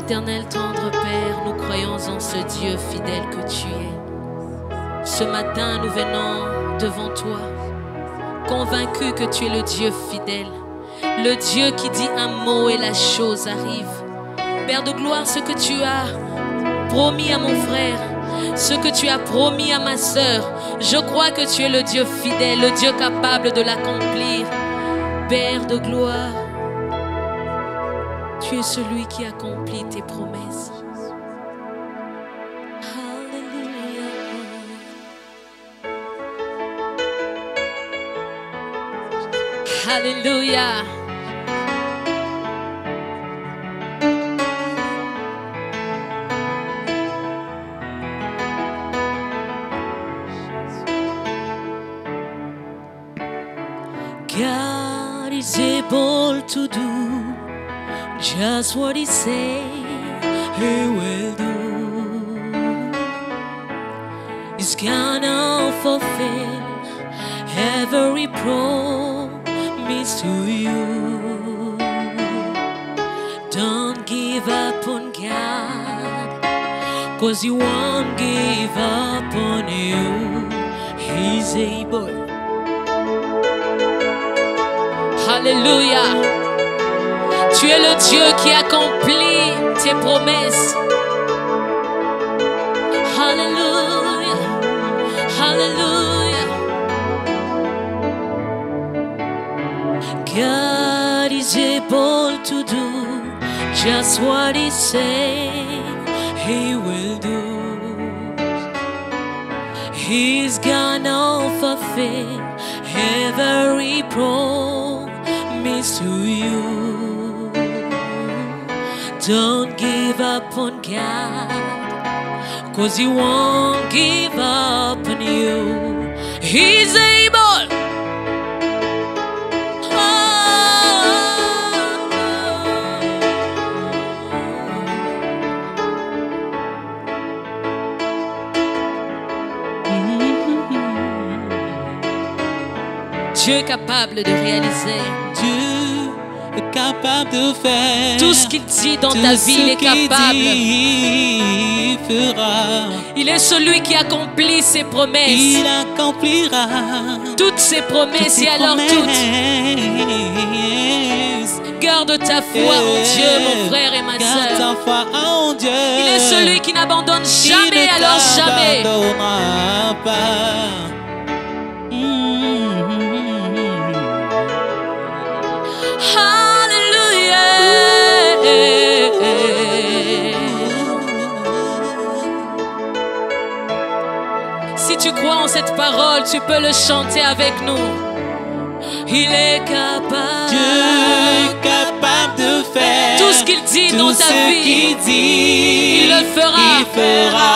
Éternel tendre Père, nous croyons en ce Dieu fidèle que tu es. Ce matin, nous venons devant toi, convaincus que tu es le Dieu fidèle, le Dieu qui dit un mot et la chose arrive. Père de gloire, ce que tu as promis à mon frère, ce que tu as promis à ma sœur, je crois que tu es le Dieu fidèle, le Dieu capable de l'accomplir. Père de gloire, tu es celui qui accomplit tes promesses. Alléluia. Alléluia. God is able to do just what He said He will do. He's gonna fulfill every promise to you. Don't give up on God, 'cause He won't give up on you. He's able. Alléluia. Tu es le Dieu qui accomplit tes promesses. Alléluia. Alléluia. God is able to do just what He said He will do. He's gonna fulfill every promise to you. Don't give up on God, 'cause He won't give up on you. He's able. Dieu est capable de réaliser. Dieu est capable de faire tout ce qu'il dit dans ta vie. Il est capable. Il fera. Il est celui qui accomplit ses promesses. Il accomplira toutes ses promesses. Et alors toutes. Garde ta foi en Dieu, mon frère et ma sœur. Garde ta foi en Dieu. Il est celui qui n'abandonne jamais, alors jamais. Il ne t'abandonnera pas. Si tu crois en cette parole, tu peux le chanter avec nous. Il est capable. Dieu est capable de faire tout ce qu'il dit tout dans ta vie. Il dit, il le fera. Il fera.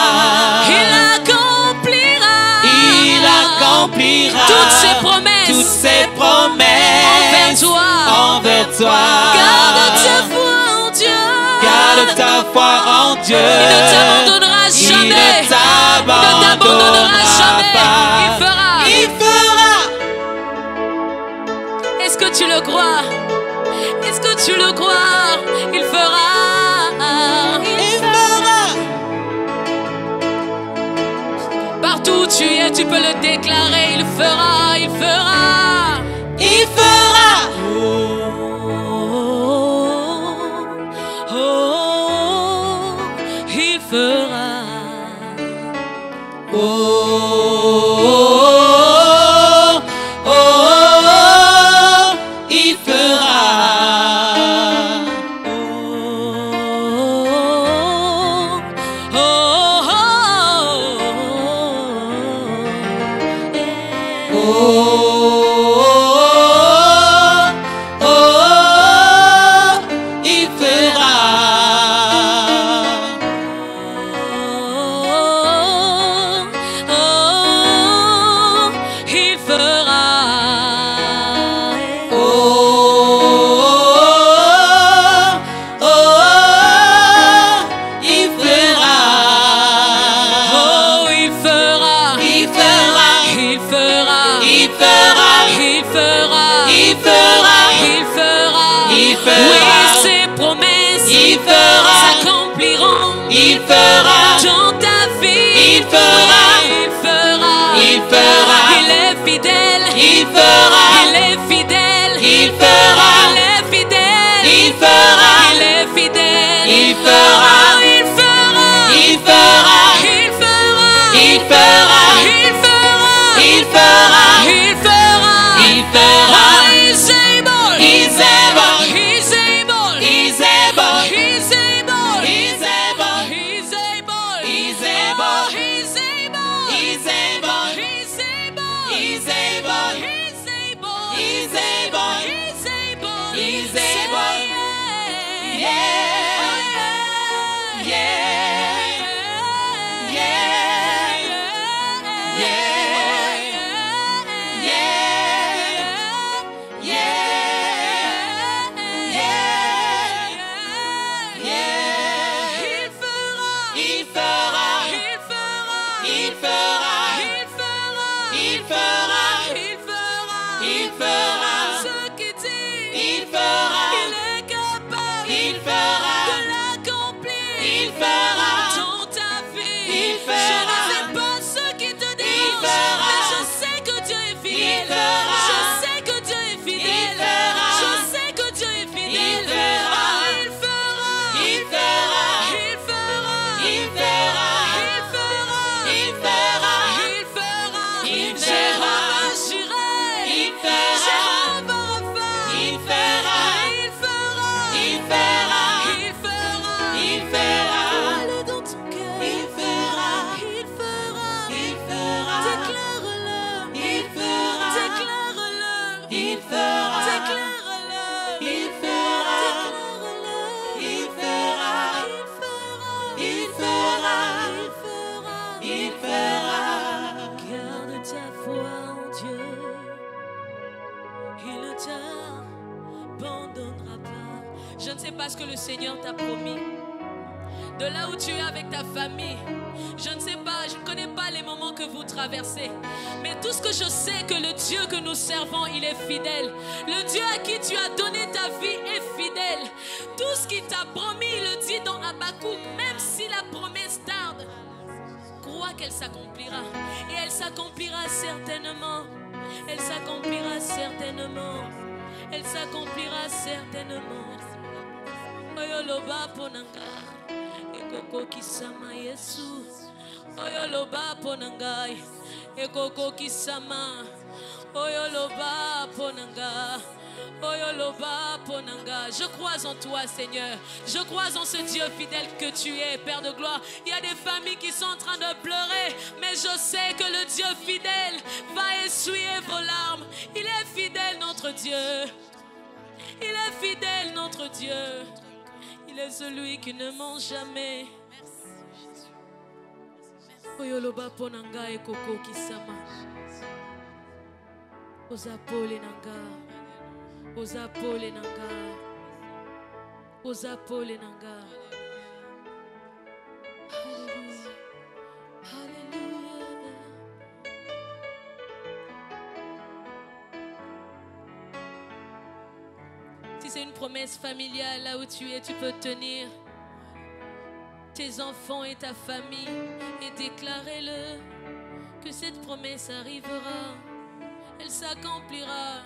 Il accomplira. Il accomplira toutes ses promesses. Toutes ses promesses envers toi. Envers toi. Garde ta foi en Dieu. Garde ta foi en Dieu. Il ne t'abandonnera jamais. Il ne t'abandonnera jamais. pas. Il fera. Il fera. Est-ce que tu le crois? Est-ce que tu le crois? Il fera. Il fera. Partout où tu es, tu peux le déclarer. Il fera. Il fera. Il fera. Il fera. Il fera. Oui, ses promesses s'accomplissent. il fera, dans ta vie. il fera, il fera, il fera, il est fidèle, il fera, il est fidèle, il fera, il est fidèle, il fera, il est fidèle, il fera, il fera, il fera, il fera, il fera, il fera, il fera, il fera, il fera. He's able, He's able, he's able, he's able, he's able, he's able, he's able, he's able, he's able, he's able, he's able, he's able, he's able, he's able, he's able, he's Say able. yeah. Yeah, yeah, il fera, il fera, il fera, il fera, ce qu'il dit, il fera, il est capable il fera, de l'accomplir. il fera, Dans ta vie, il je ne fera, sais pas ce qui te il dérange, fera, mais je sais que Dieu est fidèle. il fera, Je sais que Dieu est fidèle. il fera, Je sais que Dieu est fidèle. il fera, Oh, il fera, il fera, il fera, il fera, il fera, il fera, il fera, il fera, Jéhovah Jireh, il fera, Jéhovah Rapha, il fera, il fera, il fera, il fera, il fera, Crois-le dans ton cœur. il fera, Il fera, il fera, déclare-le, il fera, déclare-le, il fera, déclare-le, il fera, déclare-le, il fera, il fera, il fera, il fera, il fera. Garde ta foi en Dieu, il ne t'abandonnera pas. Je ne sais pas ce que le Seigneur t'a promis. De là où tu es avec ta famille, je ne sais pas, je ne connais pas les moments que vous traversez. Mais tout ce que je sais, que le Dieu que nous servons, il est fidèle. Le Dieu à qui tu as donné ta vie est fidèle. Tout ce qu'il t'a promis, il le dit dans Habakkuk, même si la promesse tarde, crois qu'elle s'accomplira. Et elle s'accomplira certainement. Elle s'accomplira certainement. Elle s'accomplira certainement. Oyoloba ponanga, ekoko kisama Yesu. Oyoloba ponanga, ekoko kisama. Oyoloba ponanga, oyoloba ponanga. Je crois en toi, Seigneur. Je crois en ce Dieu fidèle que tu es, Père de gloire. Il y a des familles qui sont en train de pleurer, mais je sais que le Dieu fidèle va essuyer vos larmes. Il est fidèle, notre Dieu. Il est fidèle, notre Dieu. Il est celui qui ne ment jamais. Oyoloba ponanga e koko kisama. Ozapole nanga. Ozapole nanga. Ozapole nanga. Alléluia. Alléluia. Si c'est une promesse familiale, là où tu es, tu peux tenir tes enfants et ta famille et déclarer-le que cette promesse arrivera, elle s'accomplira.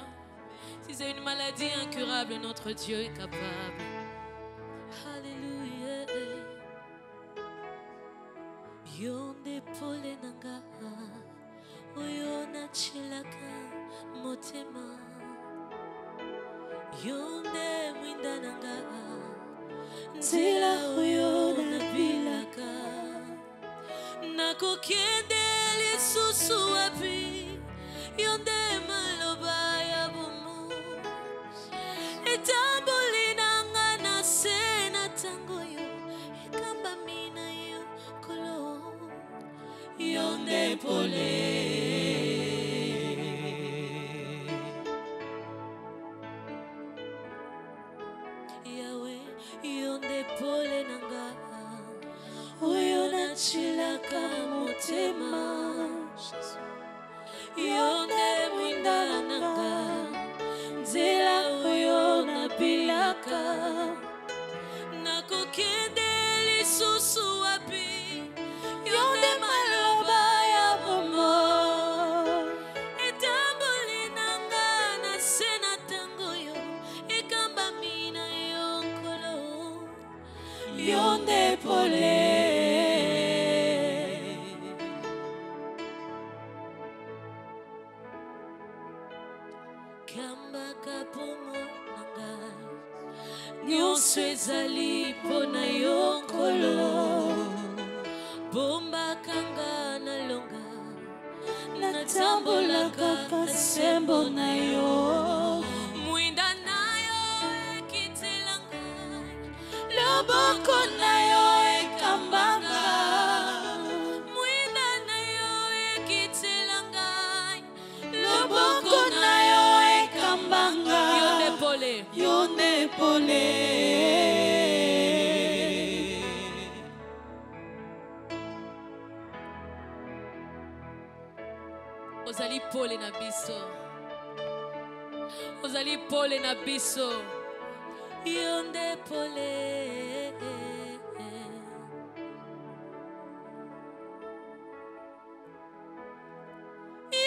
Si c'est une maladie incurable, notre Dieu est capable. Alléluia. Yonde pole nanga, oyona chilaka motema. Yonde mwinda nanga, nzela oyo nabilaka. Nakokende lisusu wapi, yonde maloba ya bomo. Etamboli nanga na se na tango yo, ekamba mina yo kolo. Yonde pole. Yonde pole nanga, oyo na chilaka motema. Yonde mwinda nanga, nzela oyo na bilaka. Nakokende lisusu wapi. ekambaka pomona ngai nyonso ezali mpona yo nkolo bombaka nga nalonga natambolaka kasembo na yo mwinda na yo ekitela ngai loboko na yo ekambanga mwinda na yo ekitela ngai loboko na yo ekambanga yo nepole ozali pole na biso ozali pole na biso yo nde pole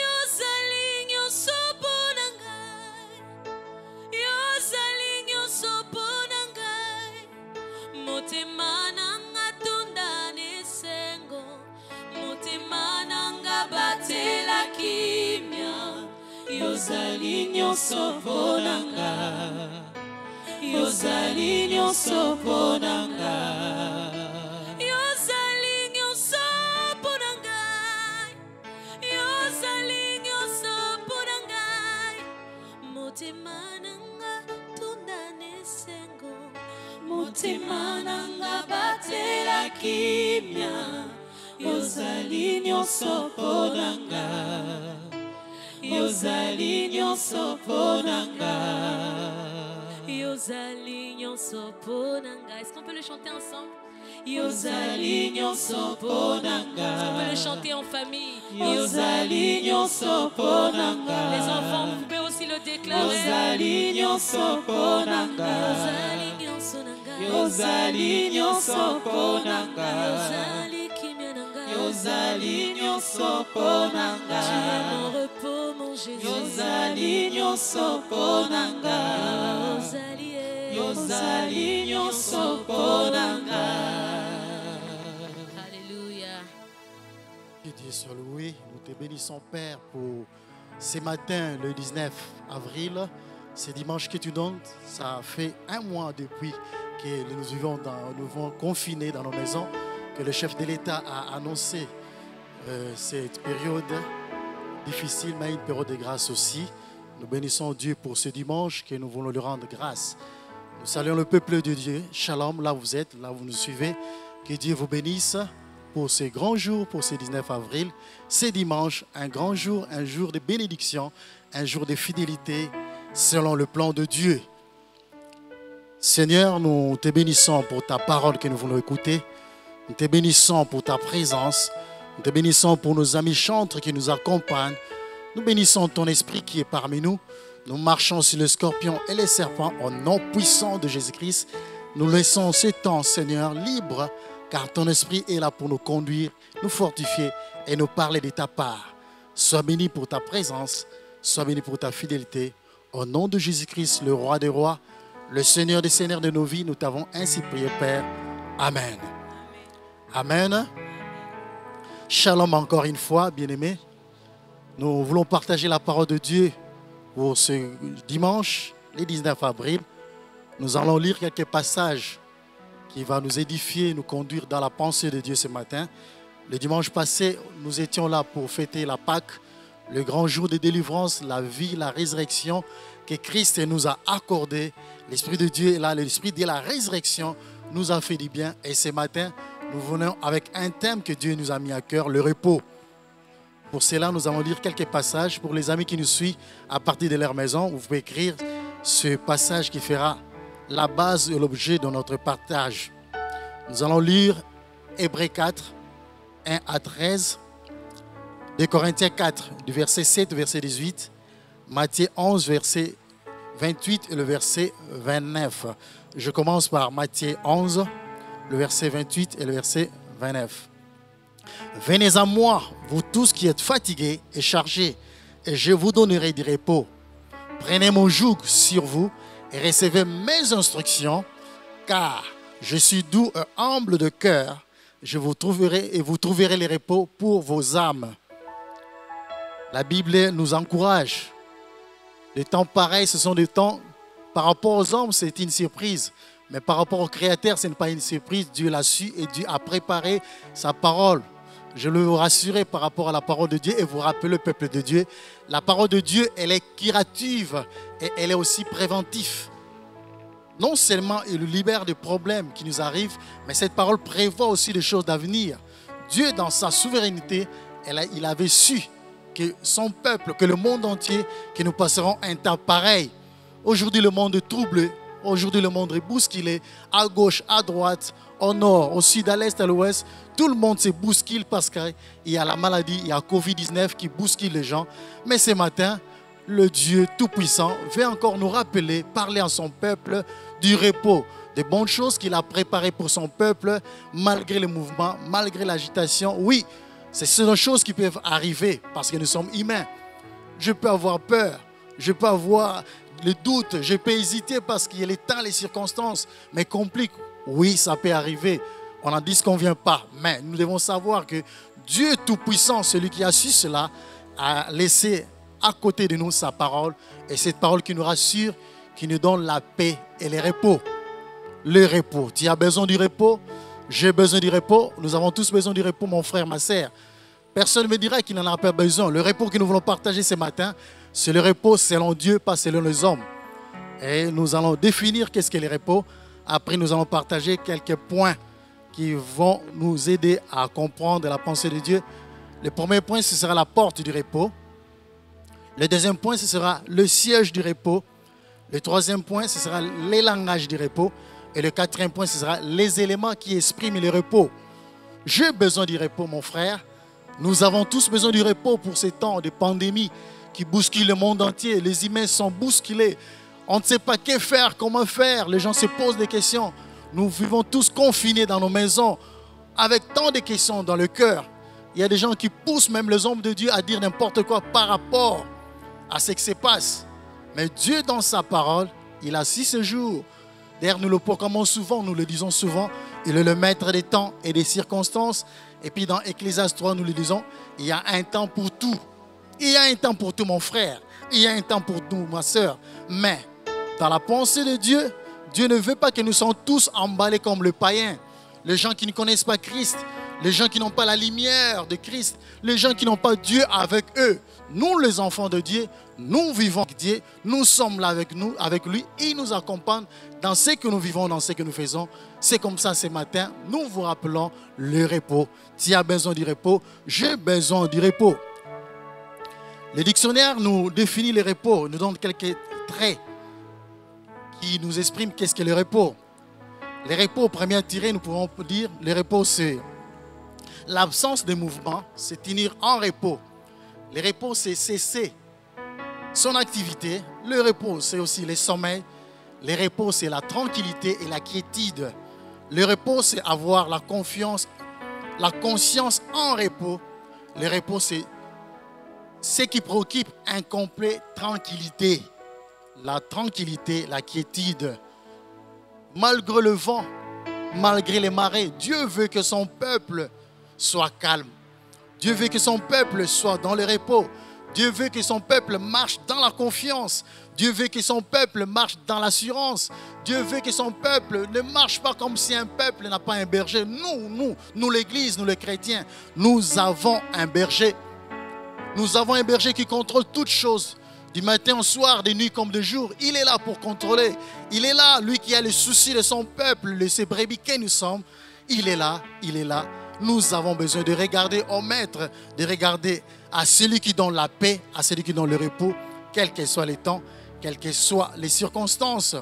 yozali nyonso mpona ngai yozali nyonso mpona ngai motema nanga tunda nesengo motema nanga batela kimia yozali nyonso mpona ngai yozali nyonso mpona ngai yozali nyonso mpona ngai yozali nyonso mpona ngai motema nanga tunda nesengo motema nanga batela kimia yozali nyonso mpona ngai yozali nyonso mpona ngai yozali nyonso mpona ngai. Est-ce qu'on peut le chanter ensemble? Yozali nyonso mpona ngai. Est-ce qu'on peut le chanter en famille? Yozali nyonso mpona ngai. Les enfants, vous pouvez aussi le déclarer. Yozali nyonso mpona ngai. Yozali nyonso na ngai. Yozali nyonso mpona ngai. Yozali kimia na ngai. Yozali nyonso mpona ngai. Tu es mon repos, mon Jésus. Yozali nyonso mpona ngai. Yozali nyonso mpona ngai. Alléluia. Que Dieu soit loué. Nous te bénissons, Père, pour ce matin, le 19 avril. Ce dimanche que tu donnes, ça fait un mois depuis que nous vivons confinés dans nos maisons, que le chef de l'État a annoncé cette période difficile, mais une période de grâce aussi. Nous bénissons Dieu pour ce dimanche, que nous voulons lui rendre grâce. Nous saluons le peuple de Dieu. Shalom, là où vous êtes, là où vous nous suivez. Que Dieu vous bénisse pour ce grand jour, pour ce 19 avril. Ce dimanche, un grand jour, un jour de bénédiction, un jour de fidélité selon le plan de Dieu. Seigneur, nous te bénissons pour ta parole que nous voulons écouter. Nous te bénissons pour ta présence. Nous te bénissons pour nos amis chantres qui nous accompagnent. Nous bénissons ton esprit qui est parmi nous. Nous marchons sur le scorpion et les serpents au nom puissant de Jésus-Christ. Nous laissons ce temps, Seigneur, libre, car ton esprit est là pour nous conduire, nous fortifier et nous parler de ta part. Sois béni pour ta présence, sois béni pour ta fidélité. Au nom de Jésus-Christ, le roi des rois, le Seigneur des seigneurs de nos vies, nous t'avons ainsi prié, Père. Amen. Amen. Shalom encore une fois, bien-aimés. Nous voulons partager la parole de Dieu pour ce dimanche, le 19 avril. Nous allons lire quelques passages qui vont nous édifier, nous conduire dans la pensée de Dieu ce matin. Le dimanche passé, nous étions là pour fêter la Pâque, le grand jour de délivrance, la vie, la résurrection que Christ nous a accordé. L'Esprit de Dieu est là, l'Esprit de la résurrection nous a fait du bien. Et ce matin, nous venons avec un thème que Dieu nous a mis à cœur, le repos. Pour cela, nous allons lire quelques passages. Pour les amis qui nous suivent à partir de leur maison, vous pouvez écrire ce passage qui fera la base et l'objet de notre partage. Nous allons lire Hébreux 4, 1 à 13, 2 Corinthiens 4, du verset 7 au verset 18, Matthieu 11, verset 28 et le verset 29. Je commence par Matthieu 11, le verset 28 et le verset 29. Venez à moi, vous tous qui êtes fatigués et chargés, et je vous donnerai du repos. Prenez mon joug sur vous et recevez mes instructions, car je suis doux et humble de cœur. Je vous trouverai et vous trouverez le repos pour vos âmes. La Bible nous encourage Les temps pareils, ce sont des temps, par rapport aux hommes, c'est une surprise. Mais par rapport au Créateur, ce n'est pas une surprise. Dieu l'a su et Dieu a préparé sa parole. Je veux vous rassurer par rapport à la parole de Dieu et vous rappeler le peuple de Dieu. La parole de Dieu, elle est curative et elle est aussi préventive. Non seulement il nous libère des problèmes qui nous arrivent, mais cette parole prévoit aussi des choses d'avenir. Dieu, dans sa souveraineté, il avait su que son peuple, que le monde entier, que nous passerons un temps pareil. Aujourd'hui, le monde est troublé. Aujourd'hui, le monde est bousculé. À gauche, à droite, au nord, au sud, à l'est, à l'ouest. Tout le monde se bouscule parce qu'il y a la maladie, il y a Covid-19 qui bouscule les gens. Mais ce matin, le Dieu Tout-Puissant veut encore nous rappeler, parler à son peuple du repos, des bonnes choses qu'il a préparées pour son peuple, malgré les mouvements, malgré l'agitation. Oui, c'est ces choses qui peuvent arriver parce que nous sommes humains. Je peux avoir peur, je peux avoir le doute, je peux hésiter parce qu'il y a les temps, les circonstances me compliquent. Oui, ça peut arriver. On n'en dit ce qu'on ne vient pas. Mais nous devons savoir que Dieu Tout-Puissant, celui qui a su cela, a laissé à côté de nous sa parole. Et cette parole qui nous rassure, qui nous donne la paix et le repos. Le repos. Tu as besoin du repos? J'ai besoin du repos. Nous avons tous besoin du repos, mon frère, ma sœur. Personne ne me dira qu'il n'en a pas besoin. Le repos que nous voulons partager ce matin, c'est le repos selon Dieu, pas selon les hommes. Et nous allons définir qu'est-ce qu'est le repos. Après, nous allons partager quelques points qui vont nous aider à comprendre la pensée de Dieu. Le premier point, ce sera la porte du repos. Le deuxième point, ce sera le siège du repos. Le troisième point, ce sera les langages du repos. Et le quatrième point, ce sera les éléments qui expriment le repos. J'ai besoin du repos, mon frère. Nous avons tous besoin du repos pour ces temps de pandémie qui bousculent le monde entier. Les humains sont bousculés. On ne sait pas que faire, comment faire. Les gens se posent des questions. Nous vivons tous confinés dans nos maisons avec tant de questions dans le cœur. Il y a des gens qui poussent même les hommes de Dieu à dire n'importe quoi par rapport à ce qui se passe. Mais Dieu, dans sa parole, il a 6 jours. D'ailleurs, nous le proclamons souvent, nous le disons souvent. Il est le maître des temps et des circonstances. Et puis dans Ecclésiaste 3, nous le disons, il y a un temps pour tout. Il y a un temps pour tout, mon frère. Il y a un temps pour nous, ma soeur. Mais dans la pensée de Dieu, Dieu ne veut pas que nous soyons tous emballés comme le païen. Les gens qui ne connaissent pas Christ, les gens qui n'ont pas la lumière de Christ, les gens qui n'ont pas Dieu avec eux. Nous, les enfants de Dieu, nous vivons avec Dieu, nous sommes là avec nous, avec lui. Il nous accompagne dans ce que nous vivons, dans ce que nous faisons. C'est comme ça ce matin, nous vous rappelons le repos. Tu as besoin du repos, j'ai besoin du repos. Le dictionnaire nous définit le repos, nous donne quelques traits qui nous expriment qu'est-ce que le repos. Le repos, premier tiré, nous pouvons dire, le repos c'est l'absence de mouvement, c'est tenir en repos. Le repos c'est cesser son activité. Le repos c'est aussi le sommeil. Le repos c'est la tranquillité et la quiétude. Le repos c'est avoir la confiance, la conscience en repos. Le repos c'est ce qui préoccupe une complète tranquillité. La tranquillité, la quiétude. Malgré le vent, malgré les marées, Dieu veut que son peuple soit calme. Dieu veut que son peuple soit dans le repos. Dieu veut que son peuple marche dans la confiance. Dieu veut que son peuple marche dans l'assurance. Dieu veut que son peuple ne marche pas comme si un peuple n'a pas un berger. Nous l'Église, nous les chrétiens, nous avons un berger. Nous avons un berger qui contrôle toutes choses. Du matin au soir, de nuit comme de jour, il est là pour contrôler. Il est là, lui qui a le souci de son peuple, de ses brebis que nous sommes. Il est là, il est là. Nous avons besoin de regarder au maître, de regarder à celui qui donne la paix, à celui qui donne le repos, quels que soient les temps, quelles que soient les circonstances.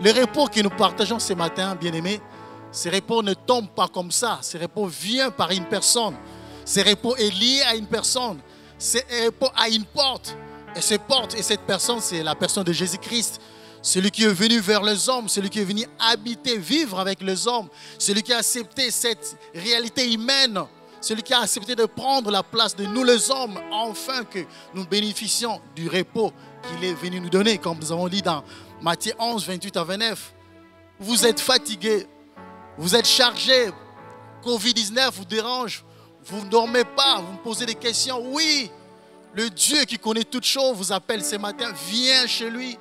Le repos que nous partageons ce matin, bien-aimés, ce repos ne tombe pas comme ça. Ce repos vient par une personne. Ce repos est lié à une personne. Ce repos a une porte. Et cette porte et cette personne, c'est la personne de Jésus-Christ. Celui qui est venu vers les hommes, celui qui est venu habiter, vivre avec les hommes. Celui qui a accepté cette réalité humaine. Celui qui a accepté de prendre la place de nous les hommes, afin que nous bénéficions du repos qu'il est venu nous donner. Comme nous avons dit dans Matthieu 11, 28 à 29. Vous êtes fatigués, vous êtes chargés, Covid-19 vous dérange, vous ne dormez pas, vous me posez des questions. Oui, Le Dieu qui connaît toutes choses vous appelle ce matin. Viens chez lui.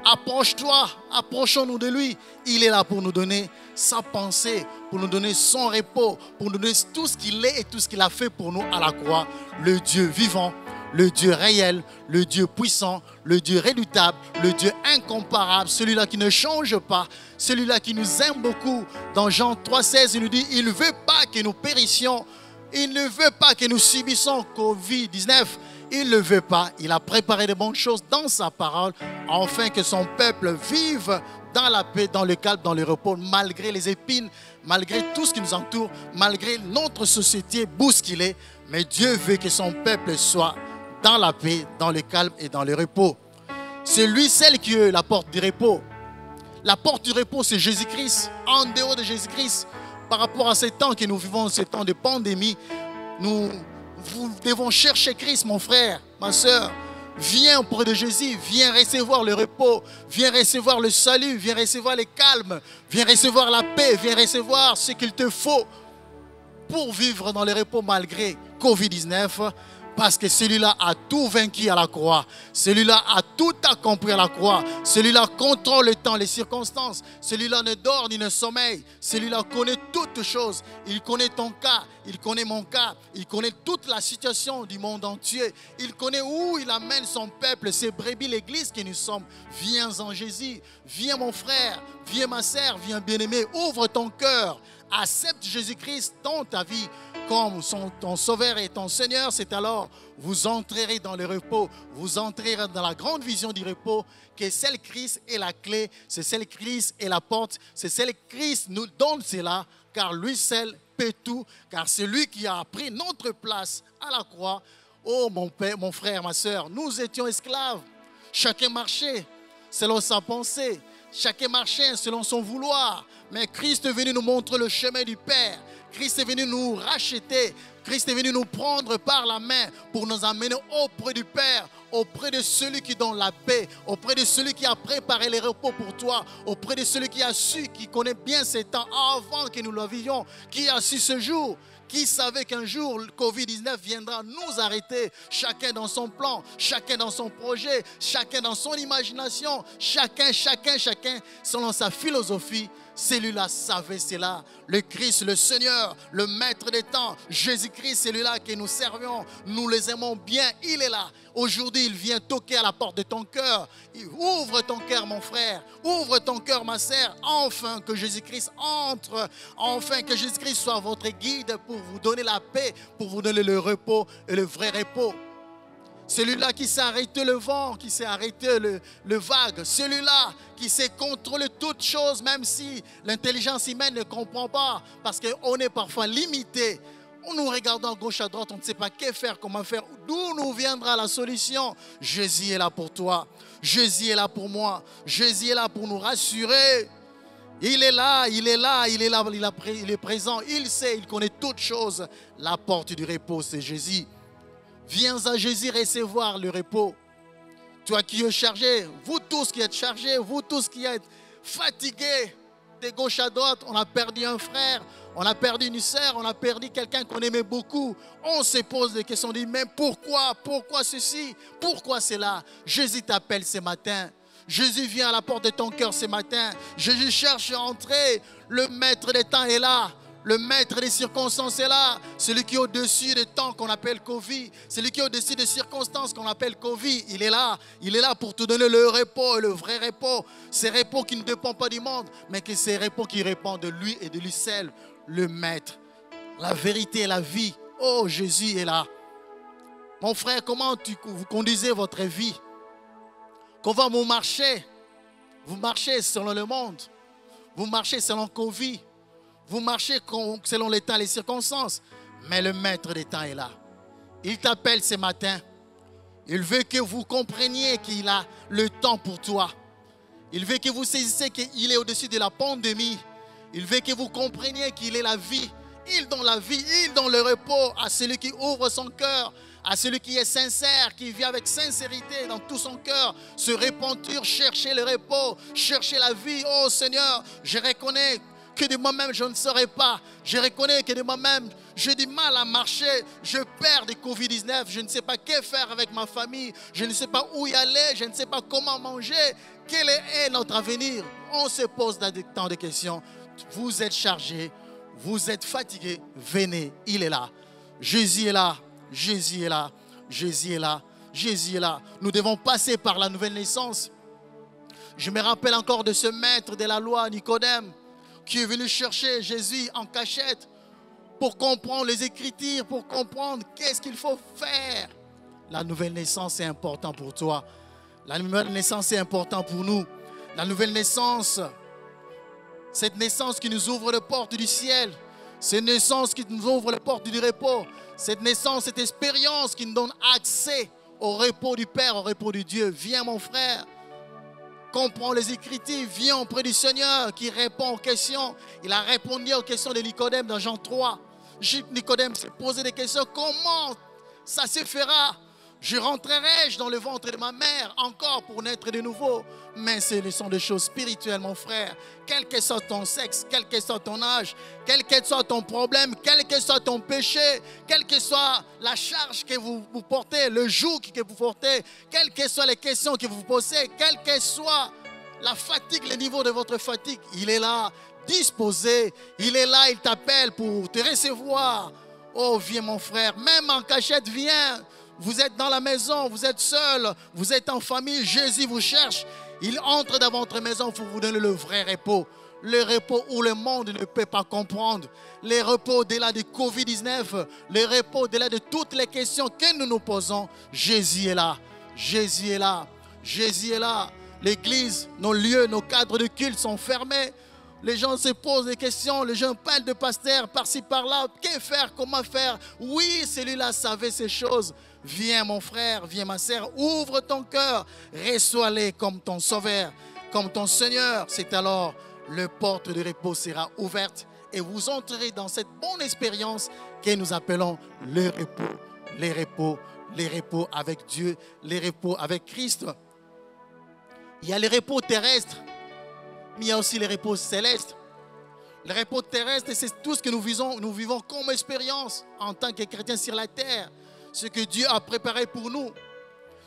Approche-toi, approchons-nous de lui. Il est là pour nous donner sa pensée, pour nous donner son repos, pour nous donner tout ce qu'il est et tout ce qu'il a fait pour nous à la croix. Le Dieu vivant, le Dieu réel, le Dieu puissant, le Dieu redoutable, le Dieu incomparable, celui-là qui ne change pas, celui-là qui nous aime beaucoup. Dans Jean 3,16, il nous dit, il ne veut pas que nous périssions, il ne veut pas que nous subissions Covid-19. Il ne le veut pas. Il a préparé de bonnes choses dans sa parole, afin que son peuple vive dans la paix, dans le calme, dans le repos, malgré les épines, malgré tout ce qui nous entoure, malgré notre société bousculée. Mais Dieu veut que son peuple soit dans la paix, dans le calme et dans le repos. C'est lui, celle qui est la porte du repos. La porte du repos, c'est Jésus-Christ. En dehors de Jésus-Christ, par rapport à ces temps que nous vivons, ces temps de pandémie, nous devons chercher Christ, mon frère, ma soeur. Viens auprès de Jésus, viens recevoir le repos, viens recevoir le salut, viens recevoir le calme, viens recevoir la paix, viens recevoir ce qu'il te faut pour vivre dans le repos malgré Covid-19. Parce que celui-là a tout vaincu à la croix. Celui-là a tout accompli à la croix. Celui-là contrôle le temps, les circonstances. Celui-là ne dort ni ne sommeille. Celui-là connaît toutes choses. Il connaît ton cas, il connaît mon cas. Il connaît toute la situation du monde entier. Il connaît où il amène son peuple, ses brebis, l'église que nous sommes. Viens en Jésus. Viens mon frère, viens ma sœur, viens bien-aimé. Ouvre ton cœur. Accepte Jésus-Christ dans ta vie comme ton sauveur et ton Seigneur. C'est alors vous entrerez dans le repos, vous entrerez dans la grande vision du repos, que celle Christ est la clé, c'est celle Christ est la porte, c'est celle Christ nous donne cela, car lui seul peut tout, car c'est lui qui a pris notre place à la croix. Oh mon père, mon frère, ma soeur, nous étions esclaves, chacun marchait selon sa pensée, chacun marchait selon son vouloir. Mais Christ est venu nous montrer le chemin du Père. Christ est venu nous racheter. Christ est venu nous prendre par la main pour nous amener auprès du Père, auprès de celui qui donne la paix, auprès de celui qui a préparé les repos pour toi, auprès de celui qui a su, qui connaît bien ces temps avant que nous le vivions, qui a su ce jour. Qui savait qu'un jour le Covid-19 viendra nous arrêter, chacun dans son plan, chacun dans son projet, chacun dans son imagination, chacun selon sa philosophie. Celui-là savait cela. Le Christ, le Seigneur, le Maître des temps, Jésus-Christ, celui-là que nous servons, nous les aimons bien, il est là. Aujourd'hui, il vient toquer à la porte de ton cœur. Ouvre ton cœur, mon frère. Ouvre ton cœur, ma sœur. Enfin que Jésus-Christ entre. Enfin que Jésus-Christ soit votre guide pour vous donner la paix, pour vous donner le repos et le vrai repos. Celui-là qui sait arrêter le vent, qui sait arrêter le vague. Celui-là qui sait contrôler toutes choses, même si l'intelligence humaine ne comprend pas. Parce qu'on est parfois limité. Nous regardons à gauche, à droite, on ne sait pas que faire, comment faire. D'où nous viendra la solution? Jésus est là pour toi. Jésus est là pour moi. Jésus est là pour nous rassurer. Il est là, il est là, il est là, il est présent. Il sait, il connaît toutes choses. La porte du repos, c'est Jésus. Viens à Jésus recevoir le repos. Toi qui es chargé, vous tous qui êtes chargés, vous tous qui êtes fatigués, de gauche à droite, on a perdu un frère, on a perdu une sœur, on a perdu quelqu'un qu'on aimait beaucoup. On se pose des questions, on dit, mais pourquoi ceci? Pourquoi cela? Jésus t'appelle ce matin. Jésus vient à la porte de ton cœur ce matin. Jésus cherche à entrer. Le Maître des temps est là. Le maître des circonstances est là. Celui qui est au-dessus des temps qu'on appelle Covid. Celui qui est au-dessus des circonstances qu'on appelle Covid. Il est là. Il est là pour te donner le repos, le vrai repos. Ces repos qui ne dépendent pas du monde, mais que ces repos qui répondent de lui et de lui seul, le maître. La vérité et la vie. Oh, Jésus est là. Mon frère, comment vous conduisez votre vie? Comment vous marchez? Vous marchez selon le monde. Vous marchez selon Covid. Vous marchez selon les temps et les circonstances. Mais le maître des temps est là. Il t'appelle ce matin. Il veut que vous compreniez qu'il a le temps pour toi. Il veut que vous saisissiez qu'il est au-dessus de la pandémie. Il veut que vous compreniez qu'il est la vie. Il donne la vie, il donne le repos à celui qui ouvre son cœur, à celui qui est sincère, qui vit avec sincérité dans tout son cœur, se repentir, chercher le repos, chercher la vie. Oh Seigneur, je reconnais que de moi-même je ne serai pas. Je reconnais que de moi-même j'ai du mal à marcher. Je perds des Covid-19. Je ne sais pas quoi faire avec ma famille. Je ne sais pas où y aller. Je ne sais pas comment manger. Quel est notre avenir? On se pose tant de questions. Vous êtes chargé, vous êtes fatigué. Venez, il est là. Jésus est là. Jésus est là. Jésus est là. Jésus est là. Nous devons passer par la nouvelle naissance. Je me rappelle encore de ce maître de la loi, Nicodème, qui est venu chercher Jésus en cachette pour comprendre les Écritures, pour comprendre qu'est-ce qu'il faut faire. La nouvelle naissance est importante pour toi. La nouvelle naissance est importante pour nous. La nouvelle naissance, cette naissance qui nous ouvre les portes du ciel, cette naissance qui nous ouvre les portes du repos, cette naissance, cette expérience qui nous donne accès au repos du Père, au repos de Dieu. Viens mon frère, comprends les Écritures, viens auprès du Seigneur qui répond aux questions. Il a répondu aux questions de Nicodème dans Jean 3. Nicodème s'est posé des questions, comment ça se fera? Je rentrerai-je dans le ventre de ma mère encore pour naître de nouveau? Mais ce sont des choses spirituelles, mon frère. Quel que soit ton sexe, quel que soit ton âge, quel que soit ton problème, quel que soit ton péché, quelle que soit la charge que vous portez, le joug que vous portez, quelles que soient les questions que vous vous posez, quelle que soit la fatigue, le niveau de votre fatigue, il est là, disposé. Il est là, il t'appelle pour te recevoir. Oh, viens mon frère, même en cachette, viens. Vous êtes dans la maison, vous êtes seul, vous êtes en famille, Jésus vous cherche. Il entre dans votre maison pour vous donner le vrai repos. Le repos où le monde ne peut pas comprendre. Le repos au-delà du Covid-19. Le repos au-delà de toutes les questions que nous nous posons. Jésus est là. Jésus est là. Jésus est là. L'église, nos lieux, nos cadres de culte sont fermés. Les gens se posent des questions, les gens parlent de pasteurs par-ci, par-là. Que faire, comment faire? Oui, celui-là savait ces choses. Viens mon frère, viens ma sœur, ouvre ton cœur. Reçois-les comme ton sauveur, comme ton Seigneur. C'est alors le porte de repos sera ouverte et vous entrerez dans cette bonne expérience que nous appelons le repos. Les repos, les repos avec Dieu, les repos avec Christ. Il y a les repos terrestres. Mais il y a aussi les repos célestes. Le repos terrestre, c'est tout ce que nous vivons comme expérience en tant que chrétiens sur la terre. Ce que Dieu a préparé pour nous.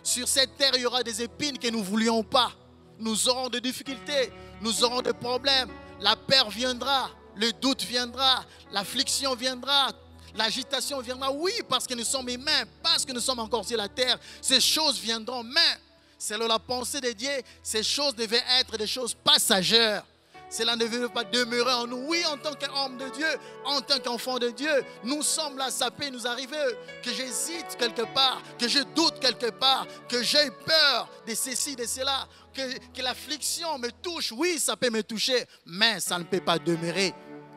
Sur cette terre, il y aura des épines que nous ne voulions pas. Nous aurons des difficultés, nous aurons des problèmes. La peur viendra, le doute viendra, l'affliction viendra, l'agitation viendra. Oui, parce que nous sommes humains, parce que nous sommes encore sur la terre. Ces choses viendront, mais selon la pensée de Dieu, ces choses devaient être des choses passagères. Cela ne veut pas demeurer en nous. Oui, en tant qu'homme de Dieu, en tant qu'enfant de Dieu, nous sommes là, ça peut nous arriver. Que j'hésite quelque part, que je doute quelque part, que j'ai peur de ceci, de cela, que l'affliction me touche. Oui, ça peut me toucher, mais ça ne peut pas demeurer.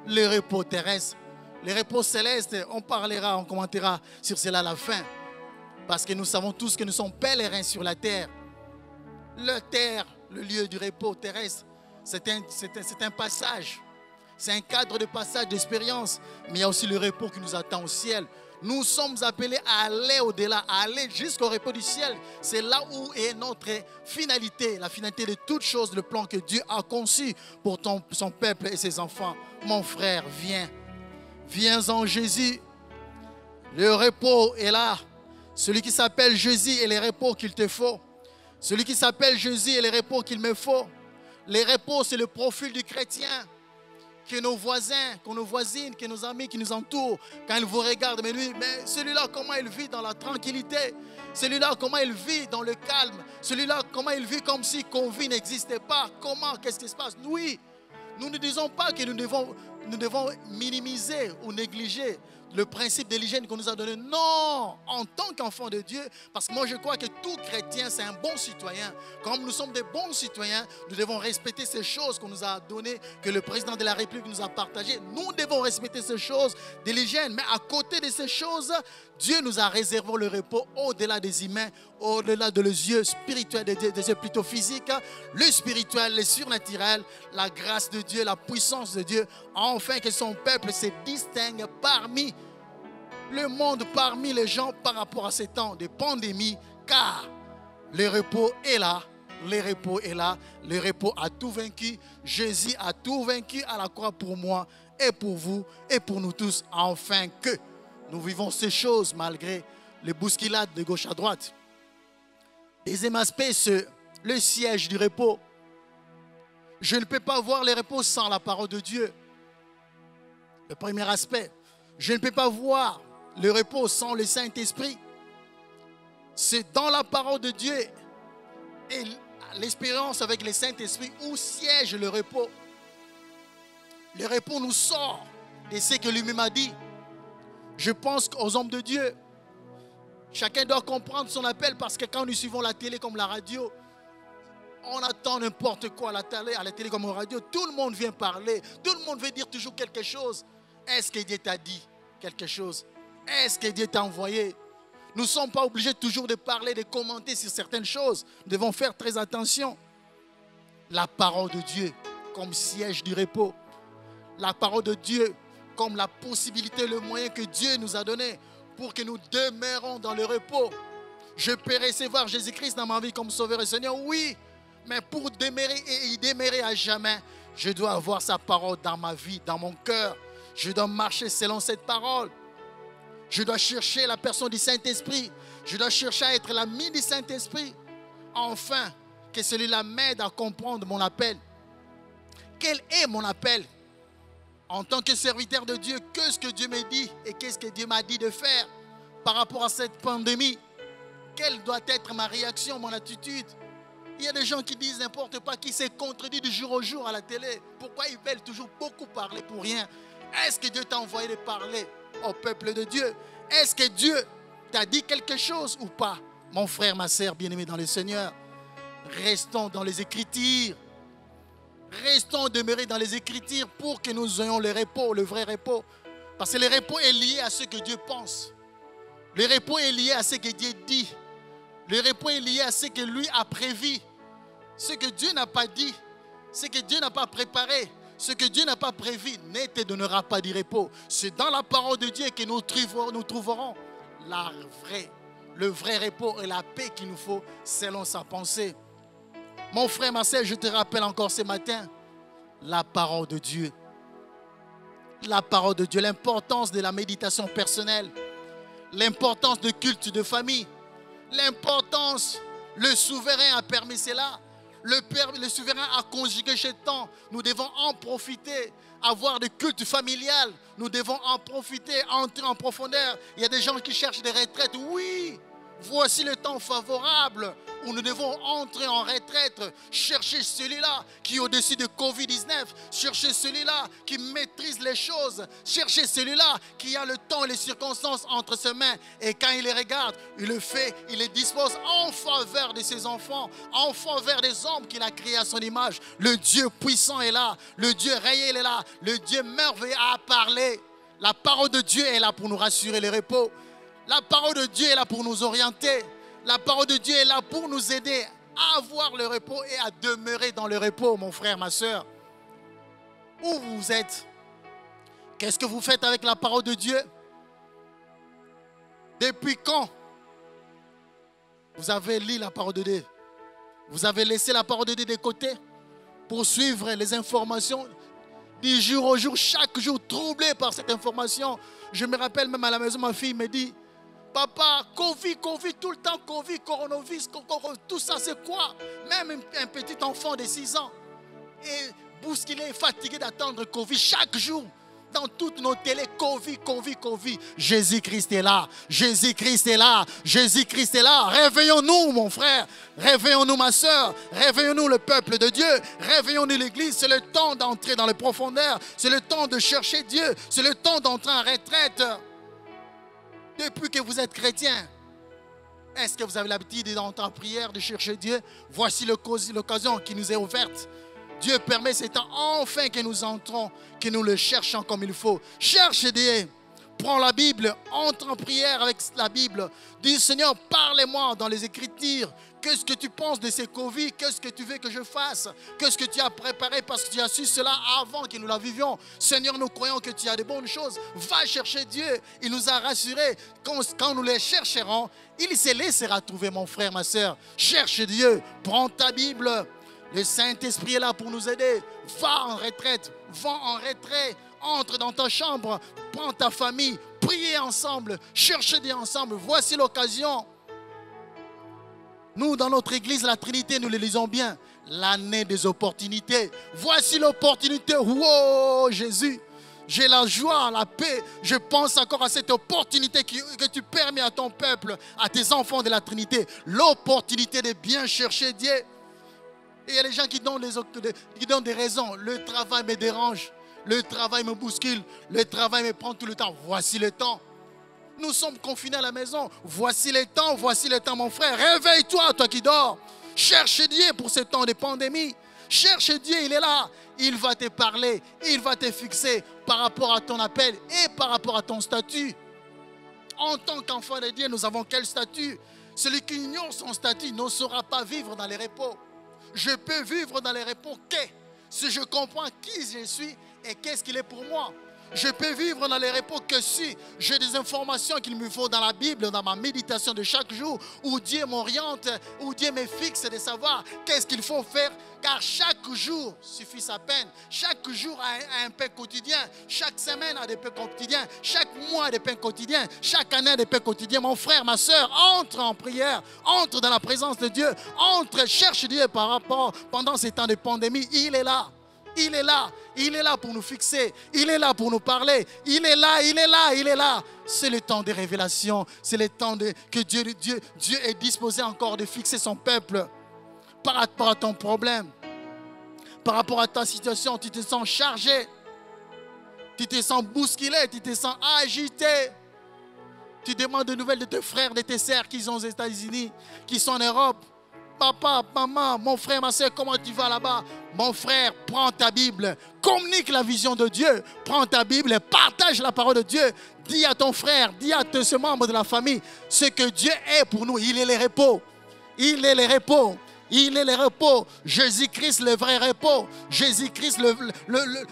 Le repos terrestre, le repos céleste, on parlera, on commentera sur cela à la fin. Parce que nous savons tous que nous sommes pèlerins sur la terre. La terre, le lieu du repos terrestre, c'est un passage. C'est un cadre de passage d'expérience. Mais il y a aussi le repos qui nous attend au ciel. Nous sommes appelés à aller au-delà, à aller jusqu'au repos du ciel. C'est là où est notre finalité, la finalité de toutes choses, le plan que Dieu a conçu pour son peuple et ses enfants. Mon frère, viens. Viens en Jésus. Le repos est là. Celui qui s'appelle Jésus est le repos qu'il te faut. Celui qui s'appelle Jésus est le repos qu'il me faut. Les repos, c'est le profil du chrétien. Que nos voisins, que nos voisines, que nos amis qui nous entourent, quand ils vous regardent, mais lui, mais celui-là, comment il vit dans la tranquillité? Celui-là, comment il vit dans le calme? Celui-là, comment il vit comme si Covid n'existait pas? Comment? Qu'est-ce qui se passe? Oui, nous ne disons pas que nous devons minimiser ou négliger le principe de l'hygiène qu'on nous a donné. Non, en tant qu'enfant de Dieu, parce que moi je crois que tout chrétien c'est un bon citoyen. Comme nous sommes des bons citoyens, nous devons respecter ces choses qu'on nous a données, que le président de la République nous a partagées. Nous devons respecter ces choses de l'hygiène. Mais à côté de ces choses, Dieu nous a réservé le repos au-delà des humains, au-delà de les yeux spirituels, des yeux plutôt physiques, le spirituel, le surnaturel, la grâce de Dieu, la puissance de Dieu, afin que son peuple se distingue parmi le monde, parmi les gens par rapport à ces temps de pandémie, car le repos est là, le repos est là. Le repos a tout vaincu. Jésus a tout vaincu à la croix pour moi et pour vous et pour nous tous, afin que nous vivons ces choses malgré les bousculades de gauche à droite. Deuxième aspect, c'est le siège du repos. Je ne peux pas voir le repos sans la parole de Dieu. Le premier aspect, je ne peux pas voir le repos sans le Saint-Esprit. C'est dans la parole de Dieu et l'expérience avec le Saint-Esprit où siège le repos. Le repos nous sort de ce que lui-même a dit. Je pense qu'aux hommes de Dieu, chacun doit comprendre son appel, parce que quand nous suivons la télé comme la radio, on attend n'importe quoi à la télé comme la radio. Tout le monde vient parler. Tout le monde veut dire toujours quelque chose. Est-ce que Dieu t'a dit quelque chose? Est-ce que Dieu t'a envoyé? Nous ne sommes pas obligés toujours de parler, de commenter sur certaines choses. Nous devons faire très attention. La parole de Dieu comme siège du repos. La parole de Dieu comme la possibilité, le moyen que Dieu nous a donné pour que nous demeurons dans le repos. Je peux recevoir Jésus-Christ dans ma vie comme Sauveur et Seigneur, oui. Mais pour demeurer et y demeurer à jamais, je dois avoir sa parole dans ma vie, dans mon cœur. Je dois marcher selon cette parole. Je dois chercher la personne du Saint-Esprit. Je dois chercher à être l'ami du Saint-Esprit. Enfin, que celui-là m'aide à comprendre mon appel. Quel est mon appel? En tant que serviteur de Dieu, qu'est-ce que Dieu me dit et qu'est-ce que Dieu m'a dit de faire par rapport à cette pandémie? Quelle doit être ma réaction, mon attitude? Il y a des gens qui disent n'importe quoi, qui se contredisent du jour au jour à la télé. Pourquoi ils veulent toujours beaucoup parler pour rien? Est-ce que Dieu t'a envoyé de parler au peuple de Dieu? Est-ce que Dieu t'a dit quelque chose ou pas? Mon frère, ma sœur bien-aimés dans le Seigneur, restons dans les Écritures. Restons demeurés dans les Écritures pour que nous ayons le repos, le vrai repos. Parce que le repos est lié à ce que Dieu pense. Le repos est lié à ce que Dieu dit. Le repos est lié à ce que lui a prévu. Ce que Dieu n'a pas dit, ce que Dieu n'a pas préparé, ce que Dieu n'a pas prévu ne te donnera pas du repos. C'est dans la parole de Dieu que nous trouverons le vrai repos et la paix qu'il nous faut selon sa pensée. Mon frère, ma sœur, je te rappelle encore ce matin la parole de Dieu. La parole de Dieu, l'importance de la méditation personnelle, l'importance du culte de famille, l'importance, le souverain a permis cela. Le souverain a conjugué ce temps. Nous devons en profiter, avoir des cultes familiales. Nous devons en profiter, entrer en profondeur. Il y a des gens qui cherchent des retraites. Oui, voici le temps favorable où nous devons entrer en retraite, chercher celui-là qui est au-dessus de Covid-19, chercher celui-là qui maîtrise les choses, chercher celui-là qui a le temps et les circonstances entre ses mains. Et quand il les regarde, il le fait, il les dispose en faveur de ses enfants, en faveur des hommes qu'il a créés à son image. Le Dieu puissant est là, le Dieu réel est là, le Dieu merveilleux a parlé. La parole de Dieu est là pour nous rassurer le repos. La parole de Dieu est là pour nous orienter. La parole de Dieu est là pour nous aider à avoir le repos et à demeurer dans le repos, mon frère, ma soeur. Où vous êtes? Qu'est-ce que vous faites avec la parole de Dieu? Depuis quand vous avez lu la parole de Dieu? Vous avez laissé la parole de Dieu de côté pour suivre les informations du jour au jour, chaque jour, troublé par cette information. Je me rappelle même à la maison, ma fille me dit: papa, Covid, tout le temps, Covid, coronavirus, tout ça, c'est quoi? Même un petit enfant de 6 ans est bousculé, fatigué d'attendre Covid chaque jour. Dans toutes nos télés, Covid. Jésus-Christ est là. Jésus-Christ est là. Jésus-Christ est là. Réveillons-nous, mon frère. Réveillons-nous, ma soeur. Réveillons-nous, le peuple de Dieu. Réveillons-nous, l'Église. C'est le temps d'entrer dans les profondeurs. C'est le temps de chercher Dieu. C'est le temps d'entrer en retraite. Depuis que vous êtes chrétien, est-ce que vous avez l'habitude d'entrer en prière, de chercher Dieu? Voici l'occasion qui nous est ouverte. Dieu permet ce temps enfin que nous entrons, que nous le cherchons comme il faut. Cherche Dieu. Prends la Bible, entre en prière avec la Bible. Dis: Seigneur, parlez-moi dans les Écritures. Qu'est-ce que tu penses de ces Covid? Qu'est-ce que tu veux que je fasse? Qu'est-ce que tu as préparé parce que tu as su cela avant que nous la vivions? Seigneur, nous croyons que tu as de bonnes choses. Va chercher Dieu. Il nous a rassurés. Quand nous les chercherons, il se laissera trouver, mon frère, ma soeur. Cherche Dieu. Prends ta Bible. Le Saint-Esprit est là pour nous aider. Va en retraite. Va en retrait. Entre dans ta chambre. Prends ta famille. Priez ensemble. Cherchez Dieu ensemble. Voici l'occasion. Nous, dans notre église, la Trinité, nous le lisons bien. L'année des opportunités. Voici l'opportunité. Wow, Jésus. J'ai la joie, la paix. Je pense encore à cette opportunité que tu permets à ton peuple, à tes enfants de la Trinité. L'opportunité de bien chercher Dieu. Et il y a des gens qui donnent des raisons. Le travail me dérange. Le travail me bouscule. Le travail me prend tout le temps. Voici le temps. Nous sommes confinés à la maison. Voici le temps, mon frère. Réveille-toi, toi qui dors. Cherche Dieu pour ce temps de pandémie. Cherche Dieu, il est là. Il va te parler, il va te fixer par rapport à ton appel et par rapport à ton statut. En tant qu'enfant de Dieu, nous avons quel statut? Celui qui ignore son statut ne saura pas vivre dans les repos. Je peux vivre dans les repos si je comprends qui je suis et qu'est-ce qu'il est pour moi. Je peux vivre dans les repos que si j'ai des informations qu'il me faut dans la Bible, dans ma méditation de chaque jour, où Dieu m'oriente, où Dieu me fixe de savoir qu'est-ce qu'il faut faire. Car chaque jour suffit sa peine. Chaque jour a un pain quotidien. Chaque semaine a des pains quotidiens. Chaque mois a des pains quotidiens. Chaque année a des pains quotidiens. Mon frère, ma soeur, entre en prière. Entre dans la présence de Dieu. Entre, cherche Dieu par rapport pendant ces temps de pandémie. Il est là. Il est là. Il est là pour nous fixer. Il est là pour nous parler. Il est là, il est là, il est là. C'est le temps de révélation. C'est le temps que Dieu est disposé encore de fixer son peuple par rapport à ton problème. Par rapport à ta situation, tu te sens chargé. Tu te sens bousculé. Tu te sens agité. Tu demandes des nouvelles de tes frères, de tes sœurs qui sont aux États-Unis, qui sont en Europe. Papa, maman, mon frère, ma soeur, comment tu vas là-bas? Mon frère, prends ta Bible, communique la vision de Dieu. Prends ta Bible et partage la parole de Dieu. Dis à ton frère, dis à ce membre de la famille, ce que Dieu est pour nous. Il est le repos. Il est le repos. Il est le repos. Jésus-Christ, le vrai repos. Jésus-Christ,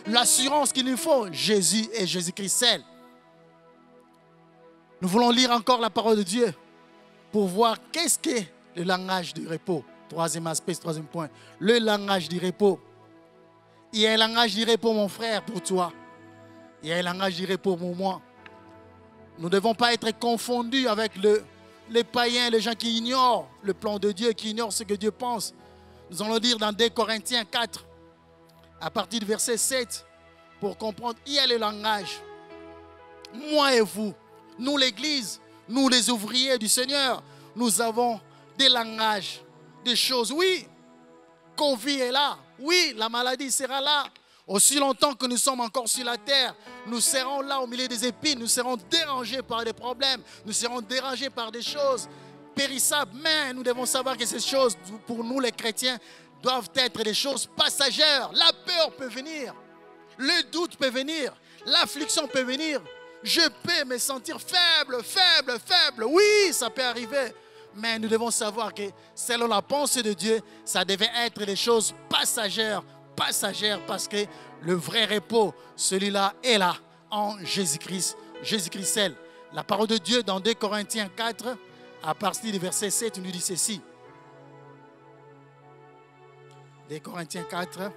l'assurance qu'il nous faut. Jésus et Jésus-Christ seul. Nous voulons lire encore la parole de Dieu pour voir qu'est-ce qu'est le langage du repos. Troisième aspect, troisième point. Le langage du repos. Il y a un langage du repos, mon frère, pour toi. Il y a un langage du repos pour moi. Nous ne devons pas être confondus avec les païens, les gens qui ignorent le plan de Dieu, qui ignorent ce que Dieu pense. Nous allons lire dans 2 Corinthiens 4, à partir du verset 7, pour comprendre. Il y a le langage. Moi et vous, nous l'Église, nous les ouvriers du Seigneur, nous avons des langages, des choses. Oui, Covid est là. Oui, la maladie sera là. Aussi longtemps que nous sommes encore sur la terre, nous serons là au milieu des épines. Nous serons dérangés par des problèmes. Nous serons dérangés par des choses périssables. Mais nous devons savoir que ces choses, pour nous les chrétiens, doivent être des choses passagères. La peur peut venir. Le doute peut venir. L'affliction peut venir. Je peux me sentir faible, faible, faible. Oui, ça peut arriver. Mais nous devons savoir que selon la pensée de Dieu, ça devait être des choses passagères, parce que le vrai repos, celui-là est là en Jésus-Christ, Jésus-Christ seul. La parole de Dieu dans 2 Corinthiens 4, à partir du verset 7, nous dit ceci. 2 Corinthiens 4,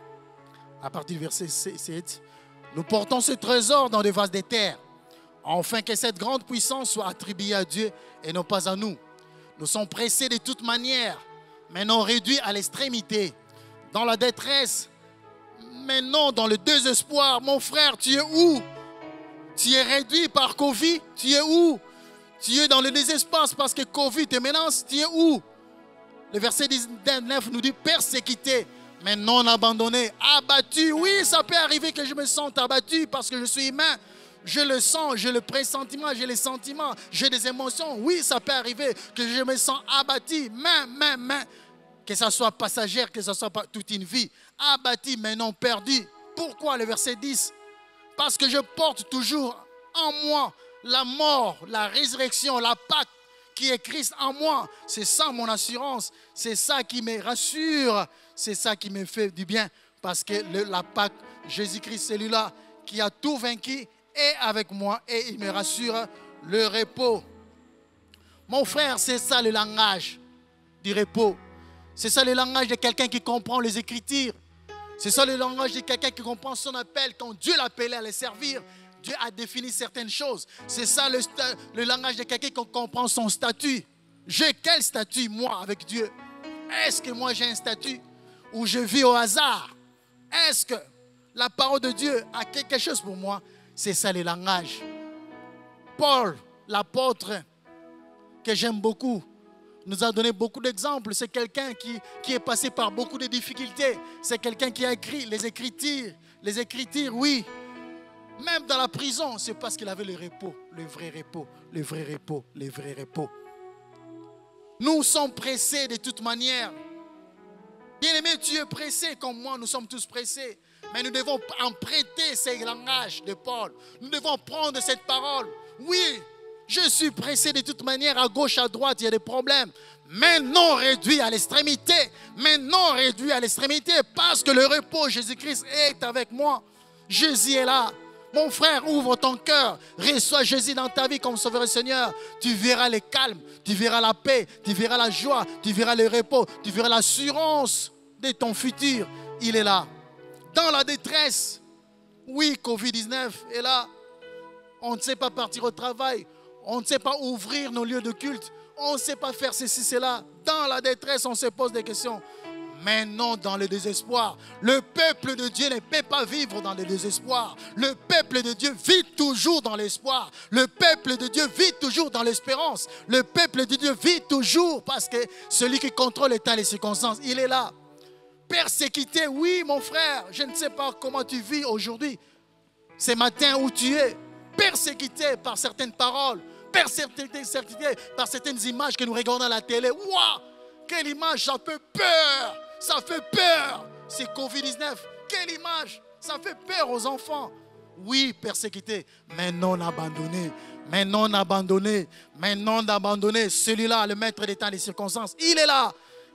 à partir du verset 7, nous portons ce trésor dans des vases de terre, afin que cette grande puissance soit attribuée à Dieu et non pas à nous. Nous sommes pressés de toute manière, mais non réduits à l'extrémité, dans la détresse, mais non dans le désespoir. Mon frère, tu es où? Tu es réduit par Covid? Tu es où? Tu es dans le désespoir parce que Covid te menace? Tu es où? Le verset 19 nous dit persécuté, mais non abandonné, abattu. Oui, ça peut arriver que je me sente abattu parce que je suis humain. Je le sens, j'ai le pressentiment, j'ai les sentiments, j'ai des émotions. Oui, ça peut arriver que je me sens abattu, mais, que ça soit passagère, que ça soit pas toute une vie. Abattu, mais non perdu. Pourquoi le verset 10? Parce que je porte toujours en moi la mort, la résurrection, la Pâque qui est Christ en moi. C'est ça mon assurance. C'est ça qui me rassure. C'est ça qui me fait du bien. Parce que la Pâque, Jésus-Christ, celui-là qui a tout vaincu, est avec moi et il me rassure le repos. Mon frère, c'est ça le langage du repos. C'est ça le langage de quelqu'un qui comprend les Écritures. C'est ça le langage de quelqu'un qui comprend son appel. Quand Dieu l'appelait à le servir, Dieu a défini certaines choses. C'est ça le langage de quelqu'un qui comprend son statut. J'ai quel statut, moi, avec Dieu? Est-ce que moi j'ai un statut où je vis au hasard? Est-ce que la parole de Dieu a quelque chose pour moi? C'est ça le langage. Paul, l'apôtre, que j'aime beaucoup, nous a donné beaucoup d'exemples. C'est quelqu'un qui est passé par beaucoup de difficultés. C'est quelqu'un qui a écrit les Écritures. Les Écritures, oui. Même dans la prison, c'est parce qu'il avait le repos, le vrai repos, le vrai repos, le vrai repos. Nous sommes pressés de toute manière. Bien-aimé, tu es pressé comme moi, nous sommes tous pressés. Mais nous devons emprunter ces langages de Paul. Nous devons prendre cette parole. Oui, je suis pressé de toute manière, à gauche, à droite, il y a des problèmes. Mais non réduit à l'extrémité. Mais non réduit à l'extrémité parce que le repos, Jésus-Christ est avec moi. Jésus est là. Mon frère, ouvre ton cœur. Reçois Jésus dans ta vie comme Sauveur et Seigneur. Tu verras le calme, tu verras la paix, tu verras la joie, tu verras le repos, tu verras l'assurance de ton futur. Il est là. Dans la détresse, oui, Covid-19 est là. On ne sait pas partir au travail. On ne sait pas ouvrir nos lieux de culte. On ne sait pas faire ceci, cela. Dans la détresse, on se pose des questions. Mais non dans le désespoir. Le peuple de Dieu ne peut pas vivre dans le désespoir. Le peuple de Dieu vit toujours dans l'espoir. Le peuple de Dieu vit toujours dans l'espérance. Le peuple de Dieu vit toujours parce que celui qui contrôle l'état et les circonstances, il est là. Persécuté, oui mon frère, je ne sais pas comment tu vis aujourd'hui. Ce matin où tu es, persécuté par certaines paroles, persécuté par certaines images que nous regardons à la télé. Waouh! Quelle image, ça fait peur! Ça fait peur! C'est Covid-19. Quelle image! Ça fait peur aux enfants. Oui, persécuté, mais non abandonné. Mais non abandonné. Mais non abandonné. Celui-là, le maître des temps et des circonstances, il est là.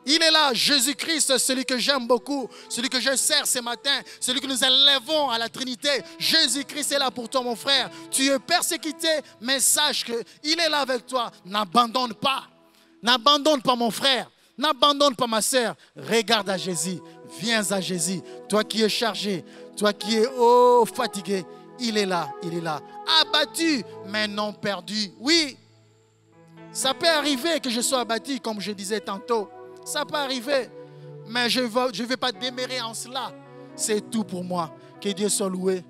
Il est là, Jésus-Christ, celui que j'aime beaucoup, celui que je sers ce matin, celui que nous élevons à la Trinité. Jésus-Christ est là pour toi, mon frère. Tu es persécuté, mais sache qu'il est là avec toi. N'abandonne pas. N'abandonne pas, mon frère. N'abandonne pas, ma sœur. Regarde à Jésus. Viens à Jésus. Toi qui es chargé, toi qui es fatigué, il est là, il est là. Abattu, mais non perdu. Oui, ça peut arriver que je sois abattu, comme je disais tantôt. Ça peut arriver, mais je ne vais pas demeurer en cela. C'est tout pour moi. Que Dieu soit loué,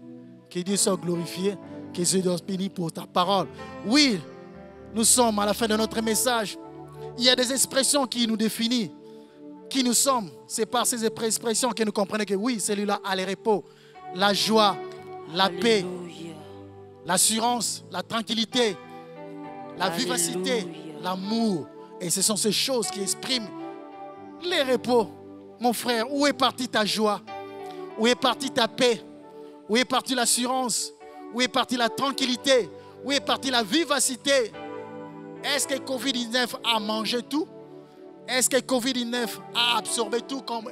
que Dieu soit glorifié, que Dieu soit béni pour ta parole. Oui, nous sommes à la fin de notre message. Il y a des expressions qui nous définissent, qui nous sommes. C'est par ces expressions que nous comprenons que oui, celui-là a le repos, la joie, la paix, l'assurance, la tranquillité, la vivacité, l'amour. Et ce sont ces choses qui expriment les repos. Mon frère, où est partie ta joie? Où est partie ta paix? Où est partie l'assurance? Où est partie la tranquillité? Où est partie la vivacité? Est-ce que Covid-19 a mangé tout? Est-ce que Covid-19 a absorbé tout comme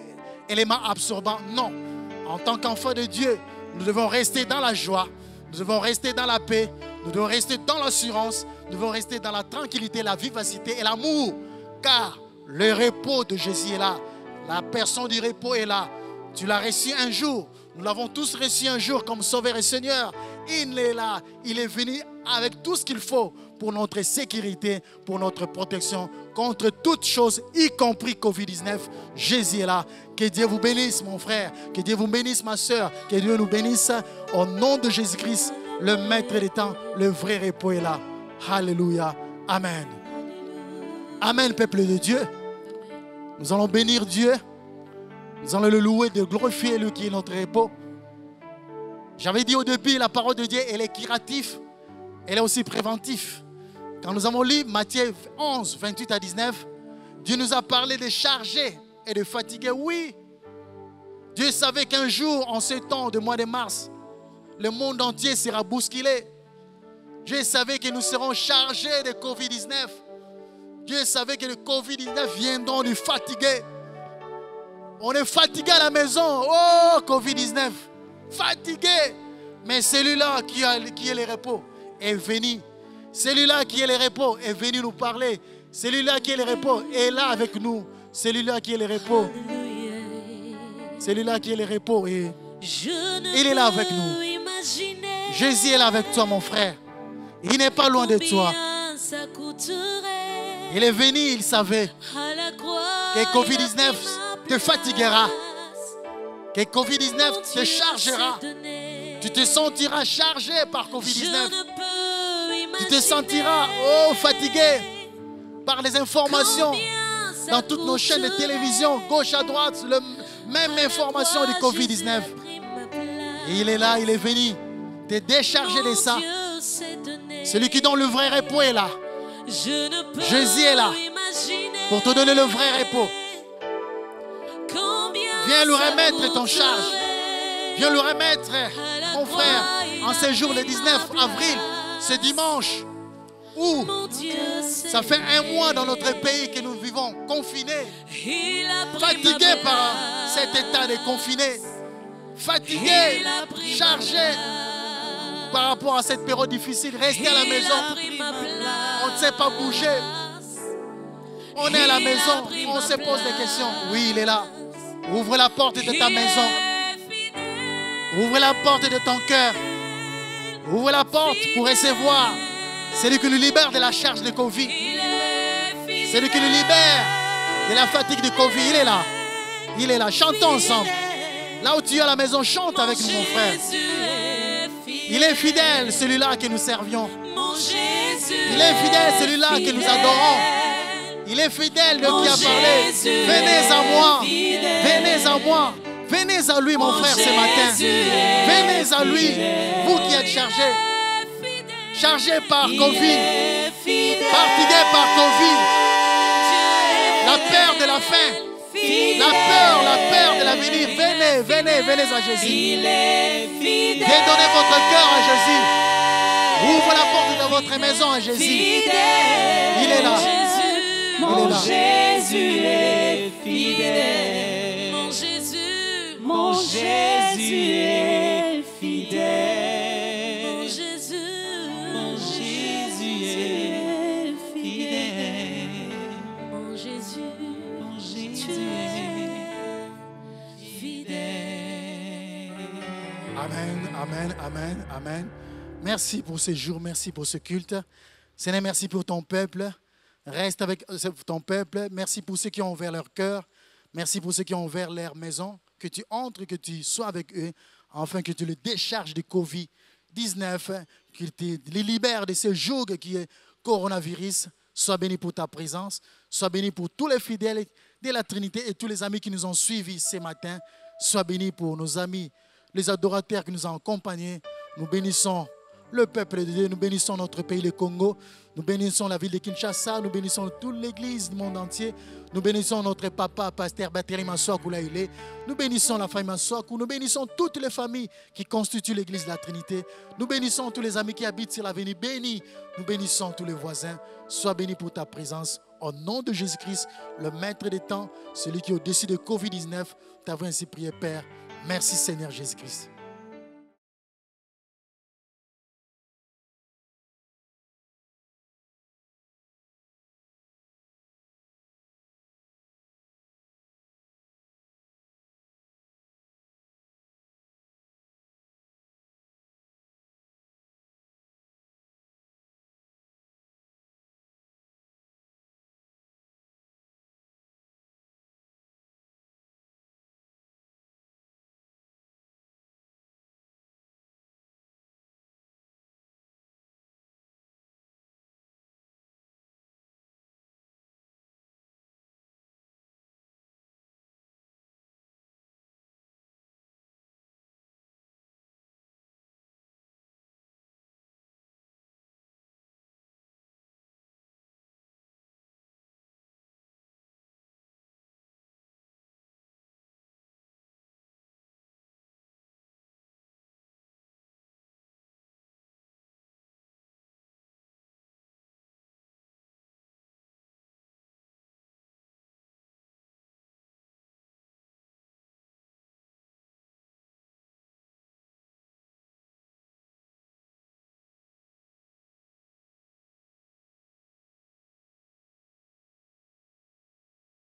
élément absorbant? Non. En tant qu'enfant de Dieu, nous devons rester dans la joie, nous devons rester dans la paix, nous devons rester dans l'assurance, nous devons rester dans la tranquillité, la vivacité et l'amour. Car le repos de Jésus est là. La personne du repos est là. Tu l'as reçu un jour. Nous l'avons tous reçu un jour comme Sauveur et Seigneur. Il est là. Il est venu avec tout ce qu'il faut pour notre sécurité, pour notre protection contre toutes choses, y compris Covid-19. Jésus est là. Que Dieu vous bénisse, mon frère. Que Dieu vous bénisse, ma soeur. Que Dieu nous bénisse. Au nom de Jésus-Christ, le Maître des temps, le vrai repos est là. Alléluia. Amen. Amen, peuple de Dieu. Nous allons bénir Dieu. Nous allons le louer, de glorifier lui qui est notre repos. J'avais dit au début, la parole de Dieu, elle est curative. Elle est aussi préventive. Quand nous avons lu Matthieu 11, 28 à 19, Dieu nous a parlé de chargés et de fatigués. Oui, Dieu savait qu'un jour, en ce temps de mois de mars, le monde entier sera bousculé. Dieu savait que nous serons chargés de Covid-19. Dieu savait que le Covid-19 viendra nous fatiguer. On est fatigué à la maison. Oh, Covid-19. Fatigué. Mais celui-là qui est le repos est venu. Celui-là qui est le repos est venu nous parler. Celui-là qui est le repos est là avec nous. Celui-là qui est le repos. Celui-là qui est le repos et il est là avec nous. Jésus est là avec toi, mon frère. Il n'est pas loin de toi. Il est venu, il savait que Covid-19 te fatiguera. Que Covid-19 te chargera. Tu te sentiras chargé par Covid-19. Tu te sentiras fatigué par les informations dans toutes nos chaînes de télévision, gauche à droite, même information du Covid-19. Et il est là, il est venu te décharger de ça. Celui qui donne le vrai repos est là. Jésus est là pour te donner le vrai repos. Viens lui remettre ton charge. Viens lui remettre, mon frère, en ce jour, le 19 avril, ce dimanche, où ça fait un mois dans notre pays que nous vivons confinés, fatigués par cet état de confiné, fatigués, chargés par rapport à cette période difficile. Restez à la maison, on ne sait pas bouger, on est à la maison, on se pose des questions. Oui, il est là. Ouvre la porte de ta maison. Ouvre la porte de ton cœur. Ouvre la porte pour recevoir celui qui nous libère de la charge de Covid. Celui qui nous libère de la fatigue de Covid. Il est là. Il est là. Chantons ensemble. Là où tu es à la maison, chante avec nous, mon frère. Il est fidèle, celui-là que nous servions. Il est fidèle, celui-là que nous adorons. Il est fidèle de qui a parlé. Venez à moi. Venez à moi. Venez à lui, mon frère, ce matin. Venez à lui, vous qui êtes chargés. Chargés par Covid. Fatigués par Covid. La peur de la faim. La peur de l'avenir. Venez, venez, venez à Jésus. Viens donner votre cœur à Jésus. Ouvre la porte de votre maison à Jésus. Il est là. Mon Jésus est fidèle. Mon Jésus est fidèle. Mon Jésus est fidèle. Mon Jésus est fidèle. Amen, amen, amen, amen. Merci pour ce jour, merci pour ce culte. Seigneur, merci pour ton peuple. Reste avec ton peuple. Merci pour ceux qui ont ouvert leur cœur. Merci pour ceux qui ont ouvert leur maison. Que tu entres, que tu sois avec eux, afin que tu les décharges de Covid-19, qu'il te les libère de ce joug qui est coronavirus. Sois béni pour ta présence. Sois béni pour tous les fidèles de la Trinité et tous les amis qui nous ont suivis ce matin. Sois béni pour nos amis, les adorateurs qui nous ont accompagnés. Nous bénissons le peuple de Dieu, nous bénissons notre pays, le Congo. Nous bénissons la ville de Kinshasa, nous bénissons toute l'église du monde entier. Nous bénissons notre papa, pasteur Bateri Massoakou, là il est. Nous bénissons la famille Massoakou, nous bénissons toutes les familles qui constituent l'église de la Trinité. Nous bénissons tous les amis qui habitent sur l'avenue béni. Nous bénissons tous les voisins. Sois béni pour ta présence. Au nom de Jésus-Christ, le maître des temps, celui qui est au-dessus de Covid-19, t'avons ainsi prié, Père. Merci Seigneur Jésus-Christ.